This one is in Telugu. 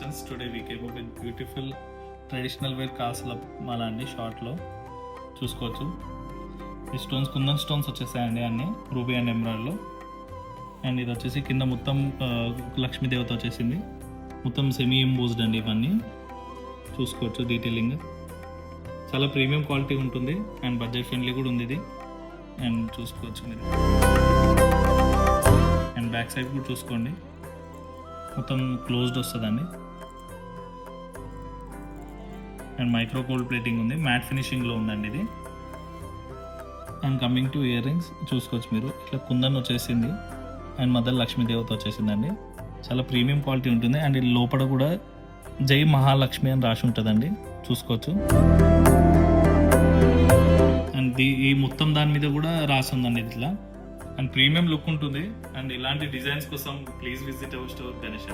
Collections. Today we came with beautiful traditional wear కాసుల మాల అండి. షార్ట్లో చూసుకోవచ్చు. ఈ స్టోన్స్ కుందన్ స్టోన్స్ వచ్చేసాయండి అన్ని రూబీ అండ్ ఎమరాల్డ్లో. అండ్ ఇది వచ్చేసి కింద మొత్తం లక్ష్మీదేవత వచ్చేసింది. మొత్తం సెమీ ఇంపోజ్డ్ అండి ఇవన్నీ చూసుకోవచ్చు. డీటెయిలింగ్ చాలా ప్రీమియం క్వాలిటీ ఉంటుంది అండ్ బడ్జెట్ ఫ్రెండ్లీ కూడా ఉంది ఇది. అండ్ చూసుకోవచ్చు మీరు. అండ్ బ్యాక్ సైడ్ కూడా చూసుకోండి, మొత్తం క్లోజ్డ్ వస్తుందండి. అండ్ మైక్రో గోల్డ్ ప్లేటింగ్ ఉంది, మ్యాట్ ఫినిషింగ్లో ఉందండి ఇది. And coming to ear rings చూసుకోవచ్చు మీరు. ఇట్లా కుందన్ వచ్చేసింది అండ్ మధ్యలో లక్ష్మీదేవత వచ్చేసిందండి. చాలా ప్రీమియం క్వాలిటీ ఉంటుంది. అండ్ ఇది లోపల కూడా జై మహాలక్ష్మి అని రాసి ఉంటుందండి, చూసుకోవచ్చు. అండ్ ఈ మొత్తం దాని మీద కూడా రాసి ఉందండి ఇట్లా. అండ్ ప్రీమియం లుక్ ఉంటుంది. అండ్ ఇలాంటి డిజైన్స్ కోసం please visit our store Ganesh.